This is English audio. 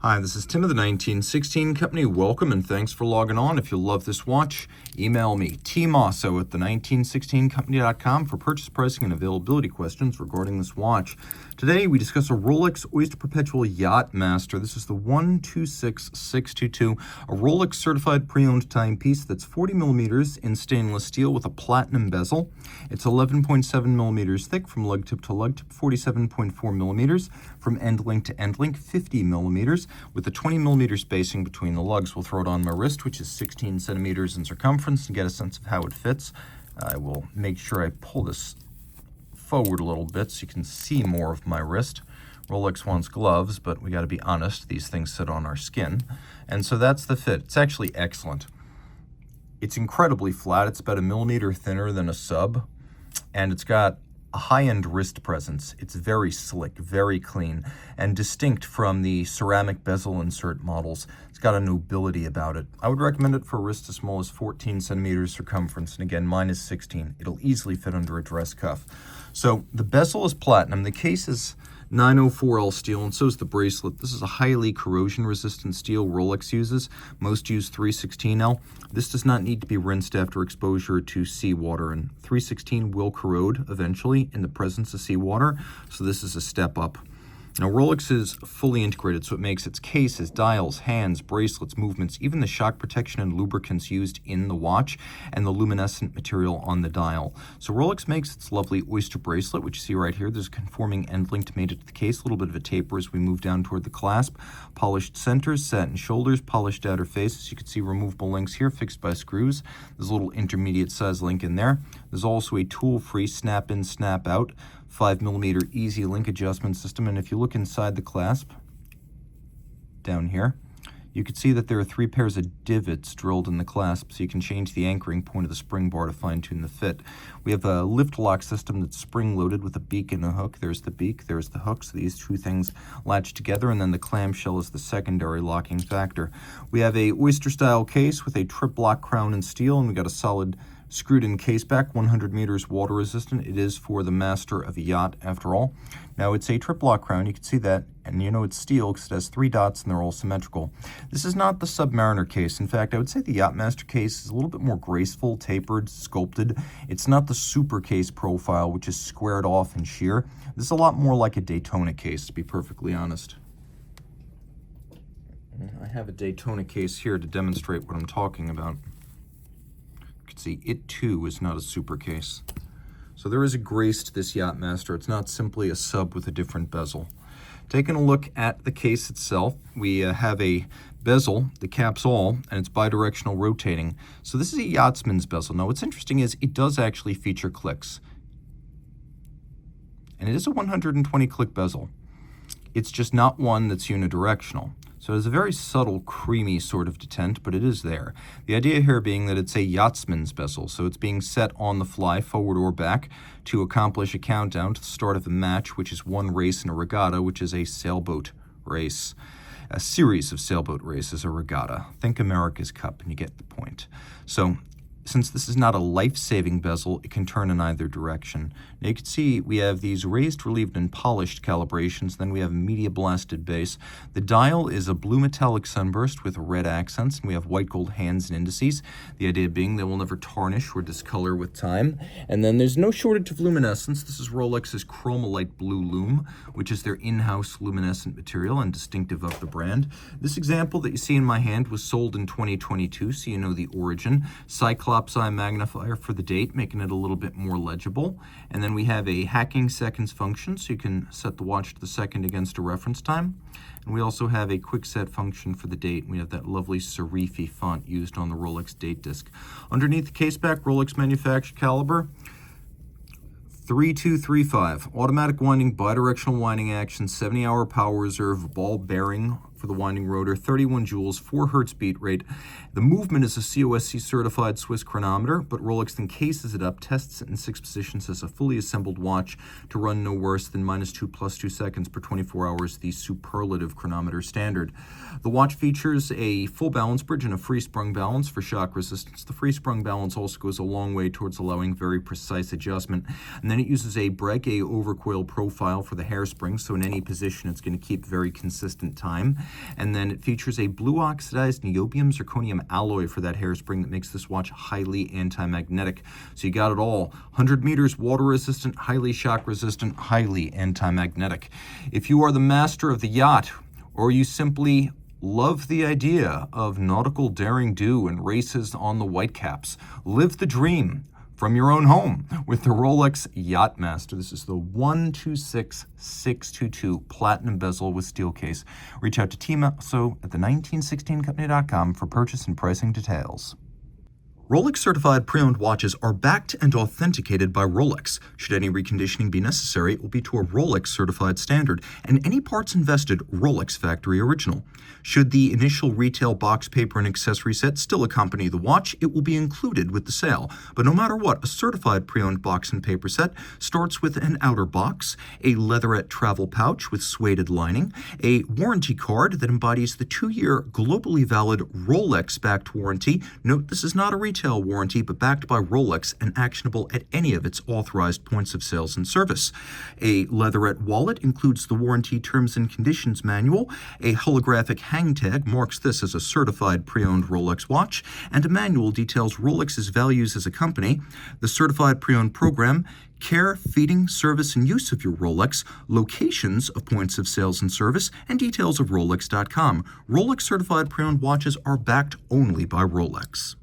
Hi, this is Tim of the 1916 Company. Welcome and thanks for logging on. If you love this watch, email me, Team Mosso at the1916company.com for purchase pricing and availability questions regarding this watch. Today we discuss a Rolex Oyster Perpetual Yacht-Master. This is the 126622, a Rolex Certified Pre-Owned timepiece that's 40 millimeters in stainless steel with a platinum bezel. It's 11.7 millimeters thick from lug tip to lug tip, 47.4 millimeters from end link to end link, 50 millimeters with a 20 millimeter spacing between the lugs. We'll throw it on my wrist, which is 16 centimeters in circumference, and get a sense of how it fits. I will make sure I pull this forward a little bit so you can see more of my wrist. Rolex wants gloves, but we got to be honest, these things sit on our skin. And so that's the fit. It's actually excellent. It's incredibly flat. It's about a millimeter thinner than a sub, and it's got a high-end wrist presence. It's very slick, very clean, and distinct from the ceramic bezel insert models. It's got a nobility about it. I would recommend it for a wrist as small as 14 centimeters circumference, and again, mine is 16. It'll easily fit under a dress cuff. So the bezel is platinum. The case is 904L steel, and so is the bracelet. This is a highly corrosion-resistant steel Rolex uses. Most use 316L. This does not need to be rinsed after exposure to seawater, and 316 will corrode eventually in the presence of seawater, so this is a step up. Now, Rolex is fully integrated, so it makes its cases, dials, hands, bracelets, movements, even the shock protection and lubricants used in the watch, and the luminescent material on the dial. So Rolex makes its lovely Oyster bracelet, which you see right here. There's a conforming end link made it to the case, a little bit of a taper as we move down toward the clasp, polished centers, satin shoulders, polished outer faces. You can see removable links here fixed by screws. There's a little intermediate size link in there. There's also a tool-free snap-in, snap-out 5 millimeter easy link adjustment system, and if you look inside the clasp down here, you can see that there are 3 pairs of divots drilled in the clasp, so you can change the anchoring point of the spring bar to fine-tune the fit. We have a lift lock system that's spring-loaded with a beak and a hook. There's the beak, there's the hook, so these two things latch together, and then the clamshell is the secondary locking factor. We have a Oyster-style case with a trip-lock crown and steel, and we got a solid screwed-in case back, 100 meters water resistant. It is for the master of a yacht, after all. Now, it's a trip-lock crown. You can see that, and you know it's steel because it has 3 dots and they're all symmetrical. This is not the Submariner case. In fact, I would say the Yacht-Master case is a little bit more graceful, tapered, sculpted. It's not the super case profile, which is squared off and sheer. This is a lot more like a Daytona case, to be perfectly honest. I have a Daytona case here to demonstrate what I'm talking about. See, it too is not a super case. So there is a grace to this Yacht-Master. It's not simply a sub with a different bezel. Taking a look at the case itself, we have a bezel, the cap's all, and it's bidirectional rotating. So this is a yachtsman's bezel. Now what's interesting is it does actually feature clicks. And it is a 120 click bezel. It's just not one that's unidirectional. So it's a very subtle, creamy sort of detent, but it is there. The idea here being that it's a yachtsman's bezel, so it's being set on the fly, forward or back, to accomplish a countdown to the start of a match, which is one race in a regatta, which is a sailboat race. A series of sailboat races, a regatta. Think America's Cup, and you get the point. So, since this is not a life-saving bezel, it can turn in either direction. Now you can see we have these raised, relieved, and polished calibrations. Then we have a media blasted base. The dial is a blue metallic sunburst with red accents, and we have white gold hands and indices. The idea being they will never tarnish or discolor with time. And then there's no shortage of luminescence. This is Rolex's Chromolite Blue Lume, which is their in-house luminescent material and distinctive of the brand. This example that you see in my hand was sold in 2022, so you know the origin. Cyclops eye magnifier for the date, making it a little bit more legible. And then we have a hacking seconds function, so you can set the watch to the second against a reference time. And we also have a quick set function for the date. We have that lovely serifi font used on the Rolex date disc. Underneath the case back, Rolex manufactured caliber 3235, automatic winding, bidirectional winding action, 70-hour power reserve, ball bearing for the winding rotor, 31 joules, 4 hertz beat rate. The movement is a COSC certified Swiss chronometer, but Rolex then cases it up, tests it in 6 positions as a fully assembled watch to run no worse than -2 + 2 seconds per 24 hours, the superlative chronometer standard. The watch features a full balance bridge and a free sprung balance for shock resistance. The free sprung balance also goes a long way towards allowing very precise adjustment. And then it uses a Breguet overcoil profile for the hairspring, so in any position it's going to keep very consistent time. And then it features a blue oxidized niobium zirconium alloy for that hairspring that makes this watch highly anti-magnetic. So you got it all. 100 meters, water resistant, highly shock resistant, highly anti-magnetic. If you are the master of the yacht, or you simply love the idea of nautical daring do and races on the Whitecaps, live the dream from your own home with the Rolex Yacht-Master. This is the 126622 platinum bezel with steel case. Reach out to Team Mosso at the1916company.com for purchase and pricing details. Rolex Certified Pre-Owned watches are backed and authenticated by Rolex. Should any reconditioning be necessary, it will be to a Rolex Certified standard, and any parts invested Rolex Factory Original. Should the initial retail box, paper, and accessory set still accompany the watch, it will be included with the sale. But no matter what, a certified pre-owned box and paper set starts with an outer box, a leatherette travel pouch with suede lining, a warranty card that embodies the 2-year globally valid Rolex-backed warranty. Note, this is not a retail warranty, but backed by Rolex and actionable at any of its authorized points of sales and service. A leatherette wallet includes the warranty terms and conditions manual. A holographic hang tag marks this as a certified pre-owned Rolex watch, and a manual details Rolex's values as a company, the certified pre-owned program, care, feeding, service, and use of your Rolex, locations of points of sales and service, and details of Rolex.com. Rolex certified pre-owned watches are backed only by Rolex.